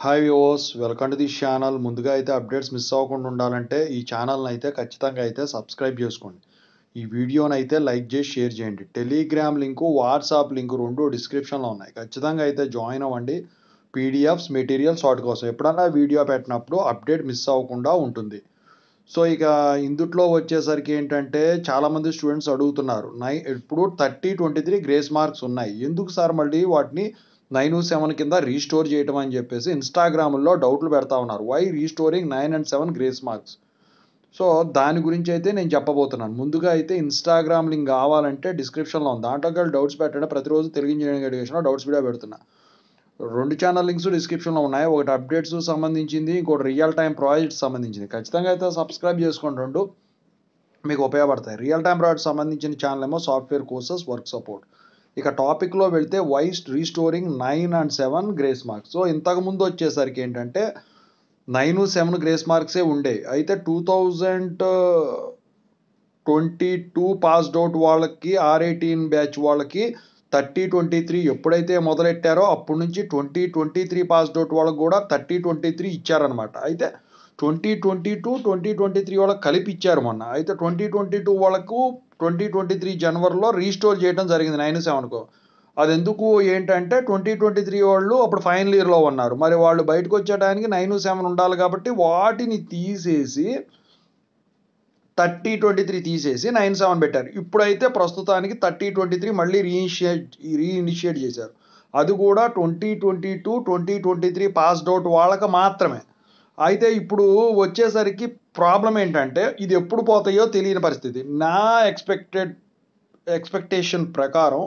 Hi viewers, welcome to this channel. ముందుగా అయితే updates miss అవ్వకుండా ఉండాలంటే ఈ ఛానల్ని అయితే ఖచ్చితంగా అయితే సబ్స్క్రైబ్ చేసుకోండి. ఈ వీడియోని అయితే లైక్ చేసి షేర్ చేయండి. టెలిగ్రామ్ లింకు, వాట్సాప్ లింకు రెండు డిస్క్రిప్షన్లో ఉన్నాయి. ఖచ్చితంగా అయితే జాయిన్ అవ్వండి. పీడిఎఫ్స్, మెటీరియల్స్ వాటి కోసం ఎప్పుడన్నా వీడియో పెట్టినప్పుడు అప్డేట్ మిస్ అవ్వకుండా ఉంటుంది. సో ఇక ఇందుట్లో వచ్చేసరికి ఏంటంటే చాలామంది స్టూడెంట్స్ అడుగుతున్నారు, ఇప్పుడు 30-23 గ్రేస్ మార్క్స్ ఉన్నాయి, ఎందుకు సార్ మళ్ళీ వాటిని 9-7 కింద రీస్టోర్ చేయటం అని చెప్పేసి ఇన్స్టాగ్రామ్లో డౌట్లు పెడతా ఉన్నారు. Why restoring 9 and 7 grace marks? So దాని గురించి అయితే నేను చెప్పబోతున్నాను. ముందుగా అయితే ఇన్స్టాగ్రామ్ లింక్ కావాలంటే డిస్క్రిప్షన్లో ఉంది. దాంట్లోకి డౌట్స్ పెట్టండి. ప్రతిరోజు తెలుగు ఇంజనీరింగ్ ఎడ్యుకేషన్లో డౌట్స్ వీడియో పెడుతున్నా. రెండు ఛానల్ లింక్స్ డిస్క్రిప్షన్లో ఉన్నాయి. ఒకటి అప్డేట్స్ సంబంధించింది, ఇంకోటి రియల్ టైం ప్రాజెక్ట్స్ సంబంధించింది. ఖచ్చితంగా అయితే సబ్స్క్రైబ్ చేసుకోండి, రెండు మీకు ఉపయోగపడతాయి. రియల్ టైం ప్రాజెక్ట్ సంబంధించిన ఛానల్ ఏమో సాఫ్ట్వేర్ కోర్సెస్, వర్క్ సపోర్ట్. ఇక టాపిక్లో వెళ్తే why restoring 9 and 7 grace marks. So ఇంతకుముందు వచ్చేసరికి ఏంటంటే 9-7 గ్రేస్ మార్క్సే ఉండేవి. అయితే 2022 పాస్డ్ అవుట్ వాళ్ళకి, R18 బ్యాచ్ వాళ్ళకి 30-23 ఎప్పుడైతే మొదలెట్టారో అప్పటి నుంచి 2023 పాస్డ్ అవుట్ వాళ్ళకి కూడా 30-23 ఇచ్చారనమాట. అయితే 2022-2023 వాళ్ళకి కలిపి ఇచ్చారు మొన్న. అయితే 2022 వాళ్ళకు 2023 జనవరిలో రీస్టోర్ చేయడం జరిగింది 9-7కు. అది ఎందుకు ఏంటంటే 2023 వాళ్ళు అప్పుడు ఫైనల్ ఇయర్లో ఉన్నారు. మరి వాళ్ళు బయటకు వచ్చేటానికి 9-7 ఉండాలి కాబట్టి వాటిని తీసేసి 30-23 తీసేసి 9-7 పెట్టారు. ఇప్పుడైతే ప్రస్తుతానికి 30-23 మళ్ళీ రీఇనిషియేట్ చేశారు. అది కూడా 2022-2023 పాస్డ్ అవుట్ వాళ్ళకి మాత్రమే. అయితే ఇప్పుడు వచ్చేసరికి ప్రాబ్లం ఏంటంటే ఇది ఎప్పుడు పోతాయో తెలియని పరిస్థితి. నా ఎక్స్పెక్టేషన్ ప్రకారం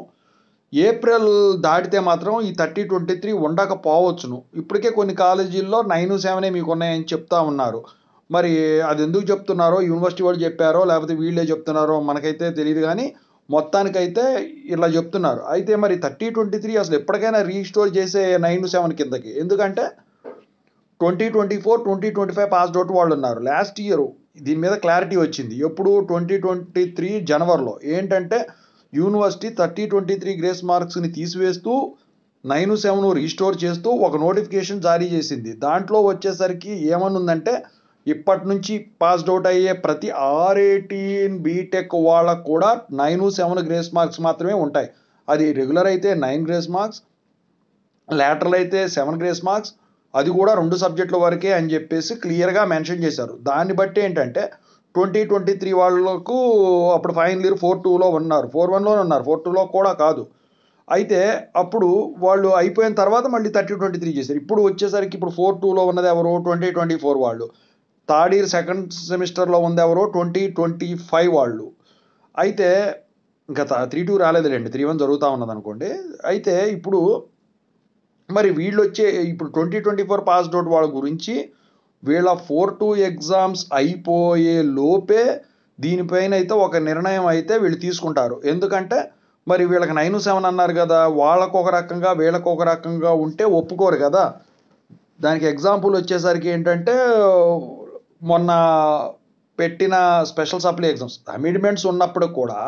ఏప్రిల్ దాటితే మాత్రం ఈ 30-23 ఉండకపోవచ్చును. ఇప్పటికే కొన్ని కాలేజీల్లో 9-7 మీకు ఉన్నాయని చెప్తా ఉన్నారు. మరి అది ఎందుకు చెప్తున్నారో, యూనివర్సిటీ వాళ్ళు చెప్పారో లేకపోతే వీళ్ళే చెప్తున్నారో మనకైతే తెలియదు, కానీ మొత్తానికైతే ఇలా చెప్తున్నారు. అయితే మరి 30-23 అసలు ఎప్పటికైనా రీస్టోర్ చేసే 9-7 కిందకి, ఎందుకంటే 2024-2025 పాస్డ్ అవుట్ వాళ్ళు ఉన్నారు. లాస్ట్ ఇయర్ దీని మీద క్లారిటీ వచ్చింది. ఎప్పుడు 2023 జనవరిలో ఏంటంటే యూనివర్సిటీ 30-23 గ్రేస్ మార్క్స్ని తీసివేస్తూ 9-7 రీస్టోర్ చేస్తూ ఒక నోటిఫికేషన్ జారీ చేసింది. దాంట్లో వచ్చేసరికి ఏమనుందంటే ఇప్పటి నుంచి పాస్డ్ అవుట్ అయ్యే ప్రతి R18 బీటెక్ వాళ్ళకు కూడా 9-7 గ్రేస్ మార్క్స్ మాత్రమే ఉంటాయి. అది రెగ్యులర్ అయితే 9 గ్రేస్ మార్క్స్, లాటరల్ అయితే 7 గ్రేస్ మార్క్స్, అది కూడా 2 సబ్జెక్టుల వరకే అని చెప్పేసి క్లియర్గా మెన్షన్ చేశారు. దాన్ని బట్టి ఏంటంటే 2023 వాళ్ళకు అప్పుడు ఫైనల్ ఇయర్ 4-2లో ఉన్నారు, 4-1లోనే ఉన్నారు, 4-2లో కూడా కాదు. అయితే అప్పుడు వాళ్ళు అయిపోయిన తర్వాత మళ్ళీ 30-23 చేశారు. ఇప్పుడు వచ్చేసరికి ఇప్పుడు 4-2లో ఉన్నది ఎవరు? 2024 వాళ్ళు. థర్డ్ ఇయర్ సెకండ్ సెమిస్టర్లో ఉంది ఎవరు? 2025 వాళ్ళు. అయితే ఇంకా 3-2 రాలేదులేండి, 3-1 జరుగుతూ ఉన్నది అనుకోండి. అయితే ఇప్పుడు మరి వీళ్ళు వచ్చే ఇప్పుడు 2024 పాస్డ్ అవుట్ వాళ్ళ గురించి వీళ్ళ 4-2 ఎగ్జామ్స్ అయిపోయే లోపే దీనిపైన అయితే ఒక నిర్ణయం అయితే వీళ్ళు తీసుకుంటారు. ఎందుకంటే మరి వీళ్ళకి 9-7 అన్నారు కదా, వాళ్ళకు ఒక రకంగా వీళ్ళకు ఒక రకంగా ఉంటే ఒప్పుకోరు కదా. దానికి ఎగ్జాంపుల్ వచ్చేసరికి ఏంటంటే మొన్న పెట్టిన స్పెషల్ సప్లీ ఎగ్జామ్స్ అమిడ్మెంట్స్ ఉన్నప్పుడు కూడా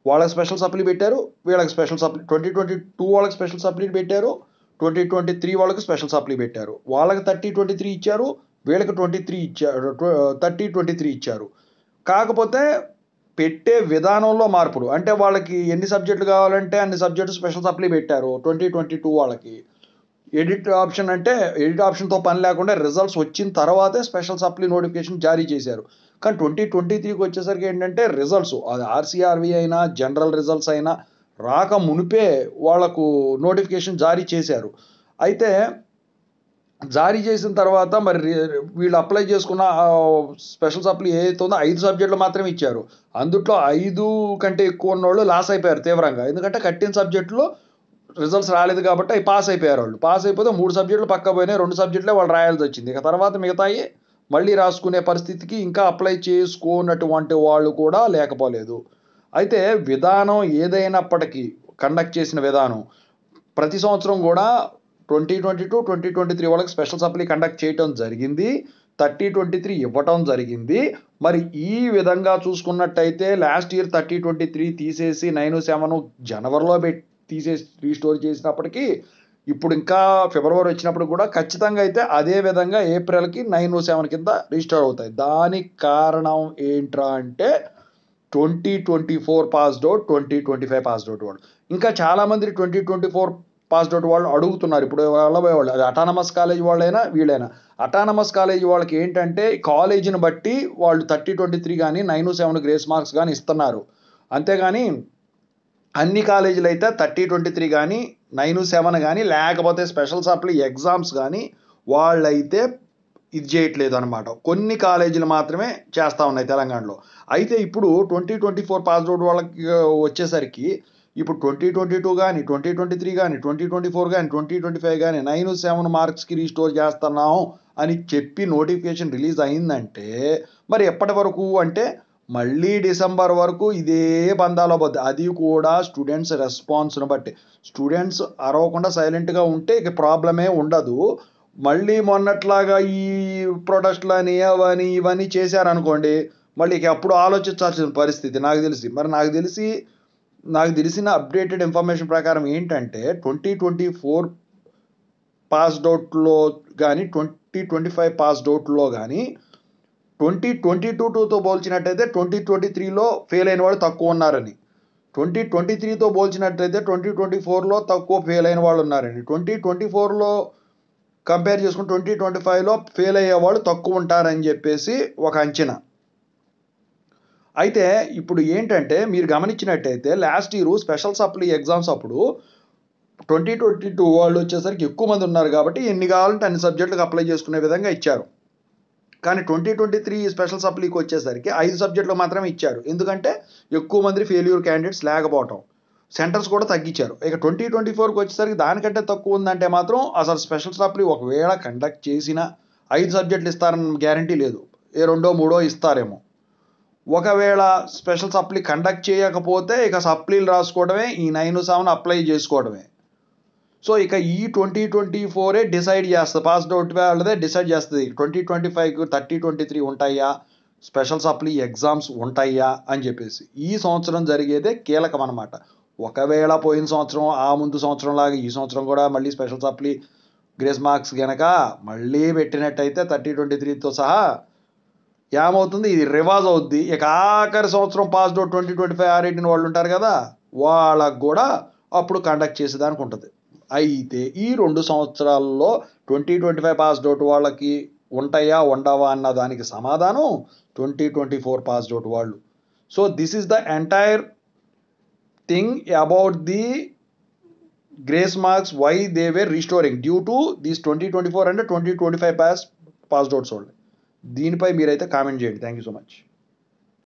వాళ్ళకి స్పెషల్ సప్లీ పెట్టారు, వీళ్ళకి స్పెషల్ సప్లీ. 2022 వాళ్ళకి స్పెషల్ సప్లీ పెట్టారు, 2023 వాళ్ళకి స్పెషల్ సప్లీ పెట్టారు. వాళ్ళకి 30-23 ఇచ్చారు, వీళ్ళకి 30-23 ఇచ్చారు. కాకపోతే పెట్టే విధానంలో మార్పులు, అంటే వాళ్ళకి ఎన్ని సబ్జెక్టులు కావాలంటే అన్ని సబ్జెక్టు స్పెషల్ సప్లీ పెట్టారు 2022 వాళ్ళకి. ఎడిట్ ఆప్షన్ అంటే ఎడిట్ ఆప్షన్తో పని లేకుండా రిజల్ట్స్ వచ్చిన తర్వాతే స్పెషల్ సప్లీ నోటిఫికేషన్ జారీ చేశారు. కానీ 2023కి వచ్చేసరికి ఏంటంటే రిజల్ట్స్, అది RCRV అయినా జనరల్ రిజల్ట్స్ అయినా రాక మునిపే వాళ్లకు నోటిఫికేషన్ జారీ చేశారు. అయితే జారీ చేసిన తర్వాత మరి వీళ్ళు అప్లై చేసుకున్న స్పెషల్ సప్లీ ఏదైతే ఉందో 5 సబ్జెక్టులు మాత్రమే ఇచ్చారు. అందుట్లో 5 కంటే ఎక్కువ ఉన్నోళ్ళు లాస్ అయిపోయారు తీవ్రంగా. ఎందుకంటే కట్టిన సబ్జెక్టులో రిజల్ట్స్ రాలేదు కాబట్టి అవి పాస్ అయిపోయారు. వాళ్ళు పాస్ అయిపోతే 3 సబ్జెక్టులు పక్క పోయినాయి, 2 సబ్జెక్టులే వాళ్ళు రాయాల్సి వచ్చింది. ఇక తర్వాత మిగతాయి మళ్ళీ రాసుకునే పరిస్థితికి ఇంకా అప్లై చేసుకున్నటువంటి వాళ్ళు కూడా లేకపోలేదు. అయితే విధానం ఏదైనప్పటికీ కండక్ట్ చేసిన విధానం ప్రతి సంవత్సరం కూడా 2022-2023 వాళ్ళకి స్పెషల్ సప్లీ కండక్ట్ చేయటం జరిగింది, 30-23 ఇవ్వటం జరిగింది. మరి ఈ విధంగా చూసుకున్నట్టయితే లాస్ట్ ఇయర్ 30-23 తీసేసి 9-7 జనవరిలో తీసేసి రీస్టోర్ చేసినప్పటికీ ఇప్పుడు ఇంకా ఫిబ్రవరి వచ్చినప్పుడు కూడా ఖచ్చితంగా అయితే అదే విధంగా ఏప్రిల్కి 907 కింద రిజిస్టర్ అవుతాయి. దానికి కారణం ఏంట్రా అంటే 2024 పాస్డ్ అవుట్, 2025 పాస్డ్ అవుట్ వాళ్ళు. ఇంకా చాలామంది 2024 పాస్డ్ అవుట్ వాళ్ళు అడుగుతున్నారు. ఇప్పుడు వెళ్ళబోయేవాళ్ళు అది అటానమస్ కాలేజ్ వాళ్ళైనా వీళ్ళైనా. అటానమస్ కాలేజ్ వాళ్ళకి ఏంటంటే కాలేజీని బట్టి వాళ్ళు 30-23 కానీ 9-7 గ్రేస్ మార్క్స్ కానీ ఇస్తున్నారు. అంతేగాని అన్ని కాలేజీలు అయితే 30-23 కానీ 9-7 కానీ లేకపోతే స్పెషల్ సప్లీ ఎగ్జామ్స్ కానీ వాళ్ళైతే ఇది చేయట్లేదు అనమాట. కొన్ని కాలేజీలు మాత్రమే చేస్తూ ఉన్నాయి తెలంగాణలో. అయితే ఇప్పుడు 2024 పాస్ అవుట్ వాళ్ళకి వచ్చేసరికి ఇప్పుడు 2022 కానీ 2023 కానీ 2024 కానీ 2025 కానీ 9-7 మార్క్స్కి రీస్టోర్ చేస్తున్నాం అని చెప్పి నోటిఫికేషన్ రిలీజ్ అయిందంటే మరి ఎప్పటి వరకు అంటే మళ్ళీ డిసెంబర్ వరకు ఇదే బంధాలో పోద్ది. అది కూడా స్టూడెంట్స్ రెస్పాన్స్ని బట్టి. స్టూడెంట్స్ అరవకుండా సైలెంట్గా ఉంటే ఇక ప్రాబ్లమే ఉండదు. మళ్ళీ మొన్నట్లాగా ఈ ప్రొటెస్ట్లు అని అవని ఇవన్నీ చేశారనుకోండి మళ్ళీ ఇక అప్పుడు ఆలోచించాల్సిన పరిస్థితి నాకు తెలిసి. మరి నాకు తెలిసిన అప్డేటెడ్ ఇన్ఫర్మేషన్ ప్రకారం ఏంటంటే 2024 పాస్డ్ అవుట్లో కానీ 2025 పాస్డ్ అవుట్లో కానీ 2022తో పోల్చినట్టయితే 2023లో ఫెయిల్ అయిన వాళ్ళు తక్కువ ఉన్నారని, 2023తో పోల్చినట్టయితే 2024లో తక్కువ ఫెయిల్ అయిన వాళ్ళు ఉన్నారని, 2024లో కంపేర్ చేసుకుని 2025లో ఫెయిల్ అయ్యే వాళ్ళు తక్కువ ఉంటారని చెప్పేసి ఒక అంచనా. అయితే ఇప్పుడు ఏంటంటే మీరు గమనించినట్టయితే last year special supply exams అప్పుడు 2022 వాళ్ళు వచ్చేసరికి ఎక్కువ మంది ఉన్నారు కాబట్టి ఎన్ని కావాలంటే అన్ని సబ్జెక్టులకు అప్లై చేసుకునే విధంగా ఇచ్చారు. కానీ 2023 స్పెషల్ సప్లీకి వచ్చేసరికి 5 సబ్జెక్టులు మాత్రమే ఇచ్చారు. ఎందుకంటే ఎక్కువ మంది ఫెయిల్యూర్ క్యాండిడేట్స్ లేకపోవటం, సెంటర్స్ కూడా తగ్గించారు. ఇక 2024కి వచ్చేసరికి దానికంటే తక్కువ ఉందంటే మాత్రం అసలు స్పెషల్ సప్లీ ఒకవేళ కండక్ట్ చేసినా 5 సబ్జెక్టులు ఇస్తారని గ్యారంటీ లేదు. ఏ 2, 3 ఇస్తారేమో. ఒకవేళ స్పెషల్ సప్లీ కండక్ట్ చేయకపోతే ఇక సప్లీలు రాసుకోవడమే, ఈ 9-7 అప్లై చేసుకోవడమే. సో ఇక ఈ 2024 డిసైడ్ చేస్తుంది, పాస్డ్ అవుట్ వాళ్ళదే డిసైడ్ చేస్తుంది 2025కి 30-23 ఉంటాయా, స్పెషల్ సప్లీ ఎగ్జామ్స్ ఉంటాయా అని చెప్పేసి. ఈ సంవత్సరం జరిగేదే కీలకం అనమాట. ఒకవేళ పోయిన సంవత్సరం ఆ ముందు సంవత్సరం లాగా ఈ సంవత్సరం కూడా మళ్ళీ స్పెషల్ సప్లీ గ్రేస్ మార్క్స్ కనుక మళ్ళీ పెట్టినట్టయితే 30-23తో సహా ఏమవుతుంది, ఇది రివాజ్ అవుద్ది. ఇక ఆఖరి సంవత్సరం పాస్డ్ అవుట్ 2025 R18 వాళ్ళు ఉంటారు కదా, వాళ్ళకు కూడా అప్పుడు కండక్ట్ చేసేదానికి ఉంటుంది. అయితే ఈ 2 సంవత్సరాల్లో 2025 పాస్డ్ అవుట్ వాళ్ళకి ఉంటాయా ఉండవా అన్న దానికి సమాధానం 2024 పాస్డ్ అవుట్ వాళ్ళు. So this is the entire thing about the grace marks why they were restoring due to these 2024 and 2025 passed outs వాళ్ళు. దీనిపై మీరైతే కామెంట్ చేయండి. Thank you so much.